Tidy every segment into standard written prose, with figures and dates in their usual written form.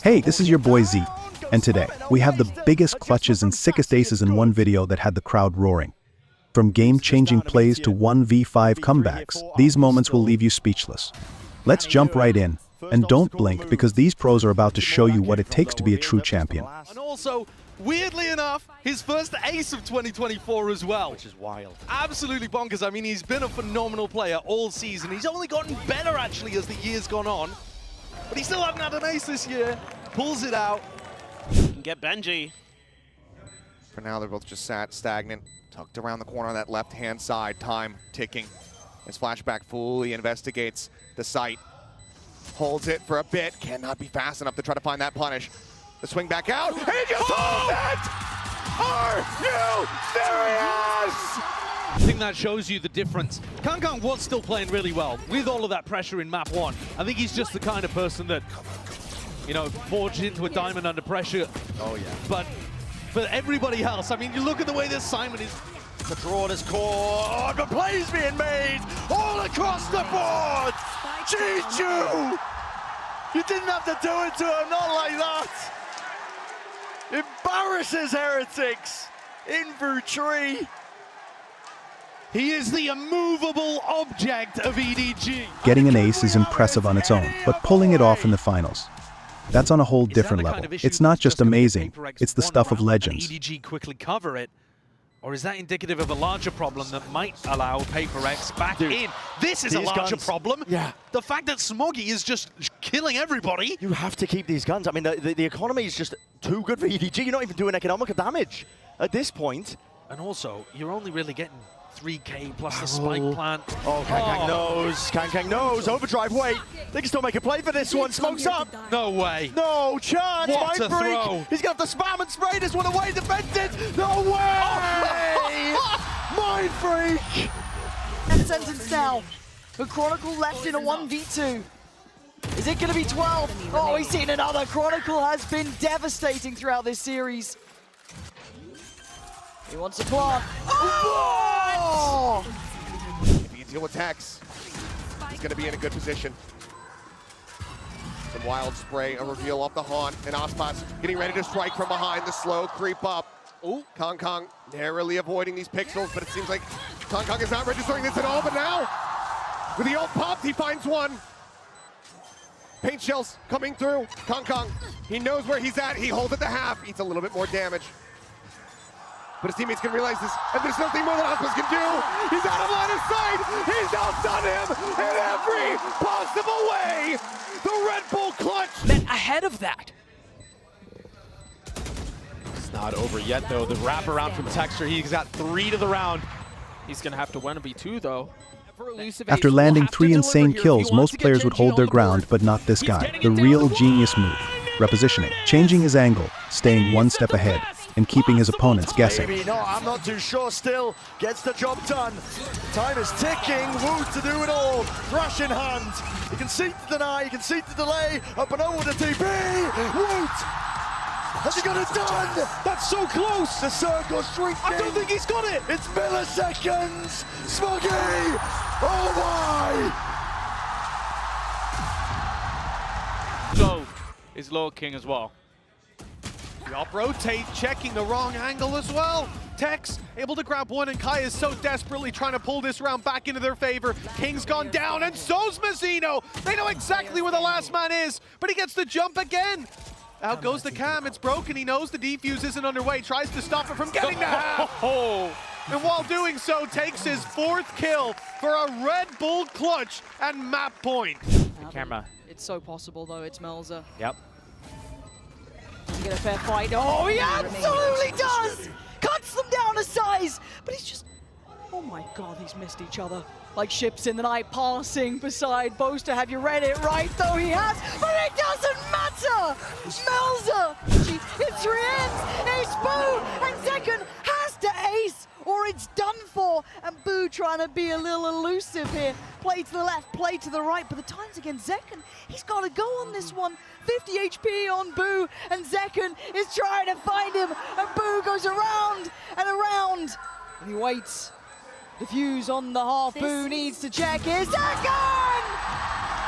Hey, this is your boy Z, and today, we have the biggest clutches and sickest aces in one video that had the crowd roaring. From game-changing plays to 1v5 comebacks, these moments will leave you speechless. Let's jump right in, and don't blink because these pros are about to show you what it takes to be a true champion. And also, weirdly enough, his first ace of 2024 as well. Which is wild. Absolutely bonkers. I mean, he's been a phenomenal player all season. He's only gotten better, actually, as the year's gone on. But he still hasn't had an ace this year. Pulls it out. Can get Benji. For now, they're both just sat stagnant, tucked around the corner on that left-hand side. Time ticking as Flashback fully investigates the site. Holds it for a bit. Cannot be fast enough to try to find that punish. The swing back out. And he just holds it! Are you serious? I think that shows you the difference. Ken was still playing really well with all of that pressure in map 1. I think he's just the kind of person that, you know, forged into a diamond under pressure. Oh, yeah. But for everybody else, I mean, you look at the way this Simon is. The draw is core. The plays being made all across the board. G2! You didn't have to do it to him, not like that. Embarrasses Heretics in victory. He is the immovable object of EDG. Getting an ace is impressive on its own, but pulling it off in the finals, that's on a whole different level. It's not just amazing, it's the stuff of legends. EDG quickly cover it, or is that indicative of a larger problem that might allow Paper X back in? This is a larger problem. Yeah. The fact that Smoggy is just killing everybody. You have to keep these guns. I mean, the economy is just too good for EDG. You're not even doing economical damage at this point. And also, you're only really getting 3K plus the spike plant. Oh, Kang knows. Kang knows. Overdrive, wait. They can still make a play for this one. Smokes up. No way. No chance. What a Mind Freak. throw. He's got the spam and spray this one away. Defended. No way. Mind Freak. That sentence now. The Chronicle left in a 1v2. Is it going to be 12? Oh, he's seen another. Chronicle has been devastating throughout this series. He wants to plant. Oh! If he can deal with Tex, he's going to be in a good position. Some wild spray, a reveal off the haunt, and Aspas getting ready to strike from behind, the slow creep up. Oh, Kong narrowly avoiding these pixels, but it seems like Kong is not registering this at all, but now, with the ult popped, he finds one. Paint shells coming through. Kong, he knows where he's at, he holds at the half, eats a little bit more damage. But his teammates can realize this, and there's nothing more that Aspas can do. He's out of line of sight. He's outdone him in every possible way. The Red Bull clutch. Then ahead of that. It's not over yet, though. The wraparound from Texture, he's got 3 to the round. He's going to have to win a B2, though. After landing 3 insane kills, most players would hold their ground, but not this guy. The real genius move. Repositioning, changing his angle, staying one step ahead, and keeping his opponents guessing. Maybe not, I'm not too sure still. Gets the job done. Time is ticking. Woot to do it all. Thrash in hand. You can see to deny, you can see to delay. Up and over with the TP. Woot! Has he got it done? That's so close. The circle shrinking. I don't think he's got it. It's milliseconds. Smoggy! Oh my! So is Lord King as well. The up rotate, checking the wrong angle as well. Tex able to grab one, and Kai is so desperately trying to pull this round back into their favor. King's gone down, and so's Mazzino. They know exactly where the last man is, but he gets the jump again. Out goes the cam, it's broken. He knows the defuse isn't underway, tries to stop it from getting the half. And while doing so, takes his 4th kill for a Red Bull clutch at map point. Camera. It's so possible, though. It's Melza. Yep. Does he get a fair fight? Oh, he absolutely does! Cuts them down a size! But he's just... Oh my god, he's missed each other. Like ships in the night passing beside Boaster. Have you read it right, though? He has, but it doesn't matter! Melza! It's Rienz! It's Boo! And Zekken has to ace! Or it's done for, and Boo trying to be a little elusive here. Play to the left, play to the right, but the time's against Zekken. He's got to go on this one. 50 HP on Boo, and Zekken is trying to find him, and Boo goes around and around, and he waits. The fuse on the half, Boo needs to check his Zekken!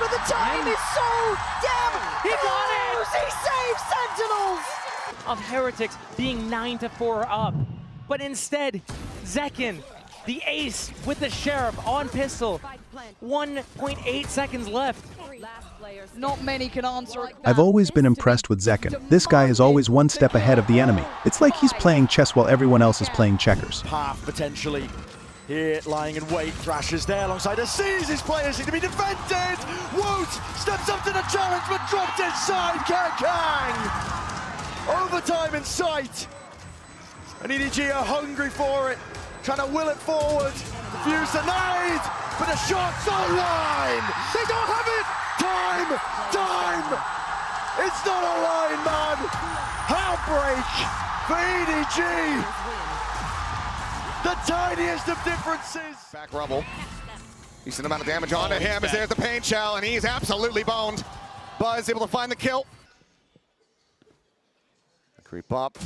But the time is so damn... He got it! save Sentinels! Of Heretics being 9-4 up. But instead, Zekken, the ace with the Sheriff on pistol. 1.8 seconds left. Not many can answer it. I've always been impressed with Zekken. This guy is always one step ahead of the enemy. It's like he's playing chess while everyone else is playing checkers. Half potentially. Here, lying in wait, Thrasher's there alongside Aces. His players need to be defended. Woot steps up to the challenge, but dropped inside. Kang! Overtime in sight. And EDG are hungry for it, trying to will it forward. Defuse the nade, but the shot's online. They don't have it. Time. It's not a line, man. Heartbreak for EDG. The tiniest of differences. Back rubble. Decent amount of damage onto him as there's the paint shell, and he's absolutely boned. Buzz able to find the kill. Creep up.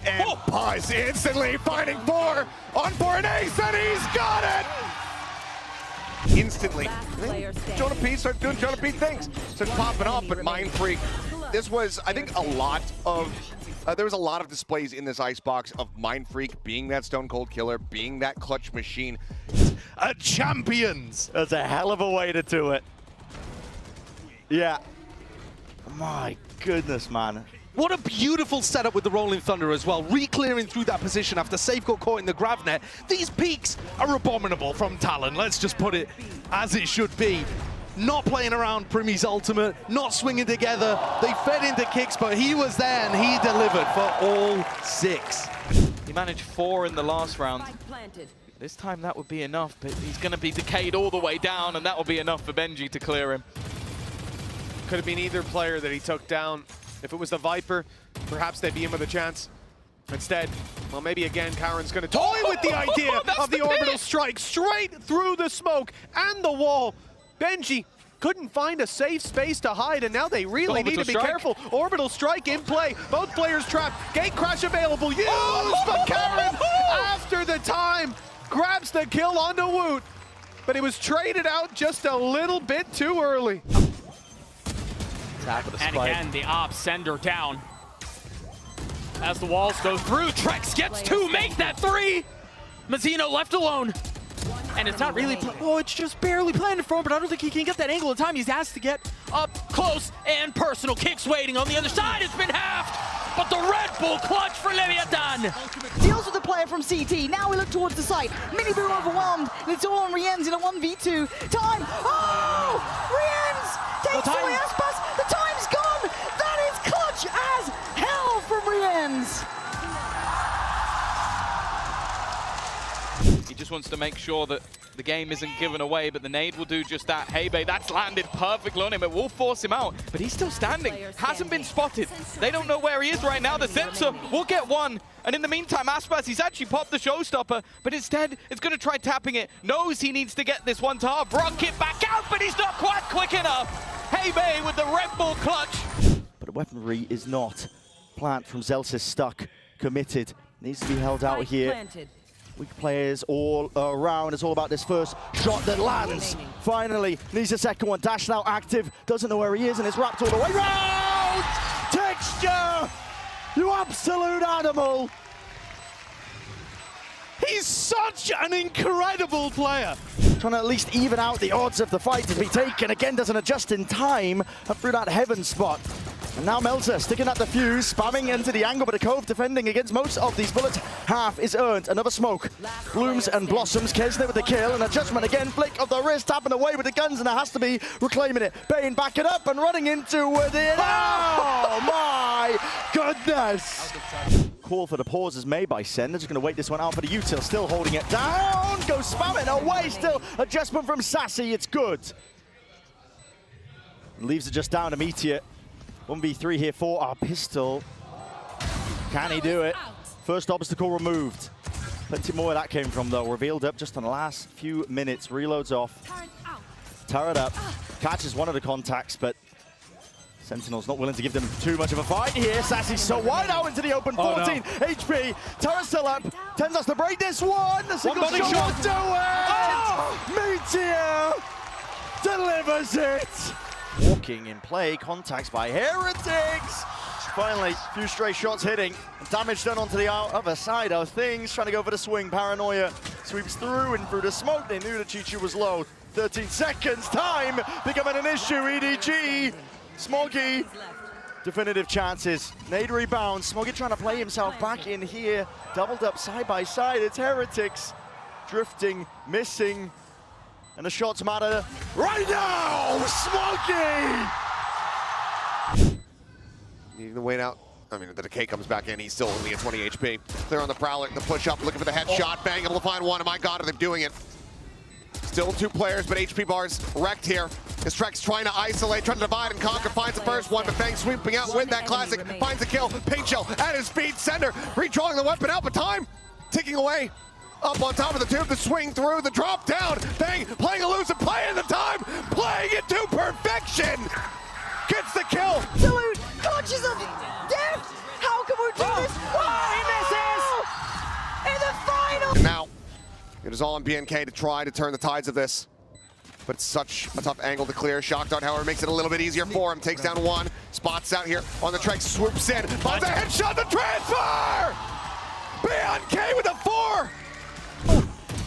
And Buzz instantly finding four on for an ace, and he's got it! Instantly. Jonah Pete started doing Jonah Pete things. Started popping up, but Mind Freak. This was, I think, a lot of there was a lot of displays in this icebox of Mind Freak being that Stone Cold Killer, being that clutch machine. Champions! That's a hell of a way to do it. Yeah. My goodness, man. What a beautiful setup with the Rolling Thunder as well, re-clearing through that position after Safe got caught in the grab net. These peaks are abominable from Talon, let's just put it as it should be. Not playing around Primmy's ultimate, not swinging together. They fed into kicks, but he was there and he delivered for all 6. He managed 4 in the last round. This time that would be enough, but he's going to be decayed all the way down, and that will be enough for Benji to clear him. Could have been either player that he took down. If it was the Viper, perhaps they'd be in with a chance. Instead, well, maybe again, Karen's going to toy with the idea of the orbital strike straight through the smoke and the wall. Benji couldn't find a safe space to hide, and now they really need to be careful. Orbital strike in play. Both players trapped. Gate crash available. Used, but Karen, after the time, grabs the kill onto Woot. But it was traded out just a little bit too early. And again, the op sender down. As the walls go through, Trex gets 2, make that 3! Mazzino left alone. And it's not really, oh, it's just barely planted for him, but I don't think he can get that angle in time. He's asked to get up close and personal. Kicks waiting on the other side, it's been halved, but the Red Bull clutch for Leviathan. Deals with the player from CT. Now we look towards the site. Mini Boom overwhelmed. And it's all on Rienz in a 1v2. Time. Oh! Rienz takes away Aspas. The time's gone. That is clutch as hell from Rienz. He just wants to make sure that the game isn't given away, but the nade will do just that. Hebe, that's landed perfectly on him. It will force him out, but he's still standing. Hasn't been spotted. They don't know where he is right now. The sensor will get one. And in the meantime, Aspas, he's actually popped the showstopper, but instead, it's going to try tapping it. Knows he needs to get this one to half. Rocket back out, but he's not quite quick enough. Hebe with the Red Bull clutch. But the weaponry is not. Plant from Zelsis stuck, committed. Needs to be held out here. Weak players all around. It's all about this first shot that lands. Finally, needs a second one. Dash now active. Doesn't know where he is, and it's wrapped all the way round. Texture! You absolute animal! He's such an incredible player. Trying to at least even out the odds of the fight to be taken. Again, doesn't adjust in time up through that heaven spot. And now Melzer sticking at the fuse, spamming into the angle, but a Cove defending against most of these bullets. Half is earned. Another smoke. Blooms and blossoms. Kesner with the kill, and a judgment again. Flick of the wrist, tapping away with the guns, and it has to be reclaiming it. Bane backing up and running into it. Oh my goodness! Call for the pause is made by Sen. They're just going to wait this one out for the util. Still holding it down. Go spamming away still. Adjustment from Sassy. It's good. Leaves it just down to Meteor. 1v3 here for our pistol. Can he do it? First obstacle removed. Plenty more where that came from though. Revealed up just in the last few minutes. Reloads off. Turret up. Catches one of the contacts, but Sentinel's not willing to give them too much of a fight here. Sassy's so wide out into the open. 14 HP. Turret still up. Tens us to break this one. The single shot will do it. Meteor delivers it. smoking in play. Contacts by Heretics. Finally, a few stray shots hitting. Damage done onto the other side of things. Trying to go for the swing. Paranoia sweeps through and through the smoke. They knew that Chichu was low. 13 seconds. Time becoming an issue. EDG. Smoggy. Definitive chances. Nade rebounds. Smoggy trying to play himself back in here. Doubled up side by side. It's Heretics. Drifting, missing. And the shots matter right now. Smoggy! Needing to wait out. I mean, the Decay comes back in. He's still only at 20 HP. Clear on the Prowler, the push up, looking for the headshot. Bang, able to find one. Oh my God, are they doing it? Still 2 players, but HP bars wrecked here. As Trex trying to isolate, trying to divide and conquer, finds the first one, but Fang sweeping out with that classic, finds a kill. Paint Shell at his feet, Sender redrawing the weapon out, but time ticking away. Up on top of the tube, the swing through, the drop down. Fang playing elusive, playing the time, playing it to perfection. Gets the kill. Absolute clutches of death. How can we do this? He misses! In the final! Now, it is all on BNK to try to turn the tides of this. But it's such a tough angle to clear. Shock Dart, however, makes it a little bit easier for him. Takes down one, spots out here on the Trex, swoops in, finds a headshot, the transfer! BNK with a 4!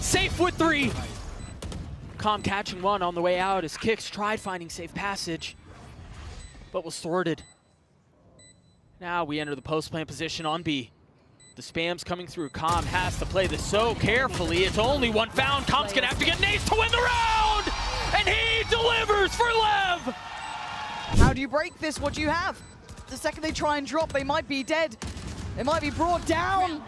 Safe with 3. Calm catching one on the way out as Kicks tried finding safe passage, but was thwarted. Now we enter the post-plant position on B. The spam's coming through. Calm has to play this so carefully. It's only one found. Calm's gonna have to get nades to win the round! And he delivers for Lev! How do you break this? What do you have? The second they try and drop, they might be dead. They might be brought down.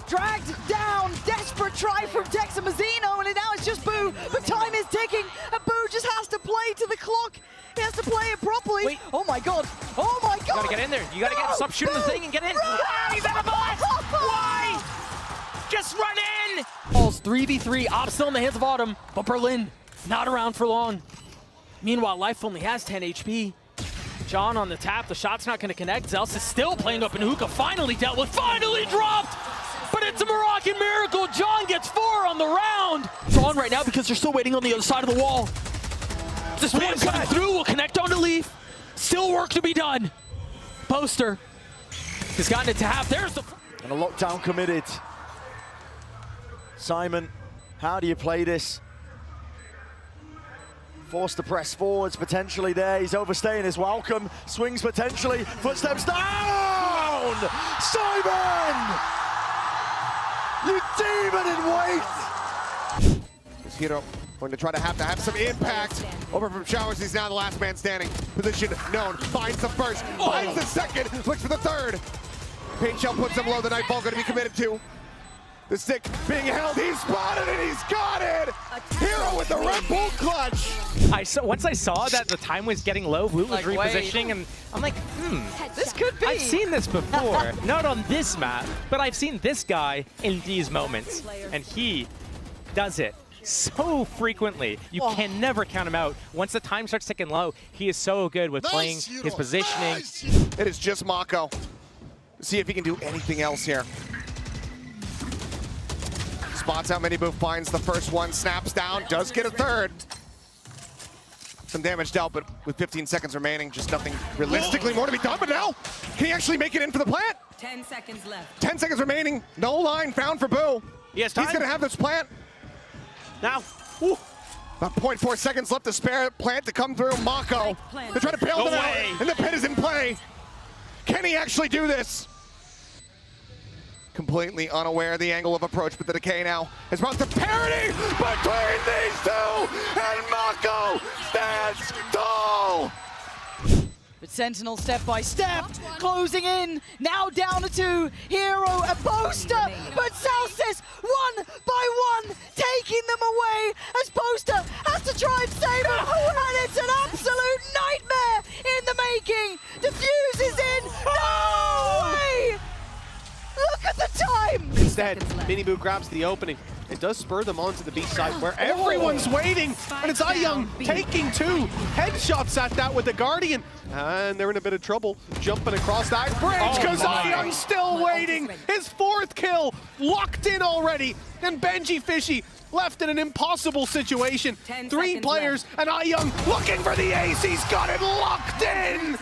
Dragged down, desperate try from Tex and Mazzino, and now it's just Boo, but time is ticking, and Boo just has to play to the clock. He has to play it properly. Wait. Oh my God, oh my God. You gotta get in there. You gotta stop shooting the thing and get in. Ah, he's out of bullets! Why? Just run in! Balls 3v3, Op still in the hands of Autumn, but Berlin not around for long. Meanwhile, Life only has 10 HP. John on the tap, the shot's not gonna connect. Zels is still playing up in Hookah, finally dealt with, finally dropped! But it's a Moroccan miracle. John gets 4 on the round. It's on right now because they're still waiting on the other side of the wall. This one coming through will connect onto Leaf. Still work to be done. Poster has gotten it to half. There's the... And a lockdown committed. Simon, how do you play this? Forced to press forwards, potentially there. He's overstaying his welcome. Swings potentially. Footsteps down! Simon! You demon in wait! This Hero going to try to have some impact. Over from Showers, he's now the last man standing. Position known, finds the first, finds the second, looks for the third. Paint Shell puts him low, the Nightfall going to be committed to. The stick being held, he's spotted it, he's got it! Hero with the Red Bull clutch! Once I saw that the time was getting low, Woot was Like, repositioning, and I'm like, This could be. I've seen this before. Not on this map, but I've seen this guy in these moments, and he does it so frequently. You can never count him out. Once the time starts ticking low, he is so good with playing his positioning. It is just Mako. See if he can do anything else here. Spots out Miniboo, finds the first one, snaps down, does get a third. Some damage dealt, but with 15 seconds remaining, just nothing realistically more to be done. But now, can he actually make it in for the plant? 10 seconds left. 10 seconds remaining, no line found for Boo. He has time. He's gonna have this plant. Now, About 0.4 seconds left to spare, plant to come through, Mako. They're trying to bail them out, and the pit is in play. Can he actually do this? Completely unaware of the angle of approach, but the Decay now is about to parity between these two, and Mako stands tall. But Sentinel step by step, closing in, now down to 2, Hero a Poster, but Celsius one by one, taking them away as Poster has to try and save him, and it's an absolute nightmare in the making. Diffuse is in, no way! Look at the time! Instead, Miniboo grabs the opening. It does spur them onto the B side where everyone's waiting, and it's iYoung taking 2 headshots at that with the Guardian. And they're in a bit of trouble, jumping across that bridge because iYoung's still waiting. His 4th kill locked in already, and Benji Fishy left in an impossible situation. 10 Three seconds players, and IYoung looking for the ace. He's got it locked in.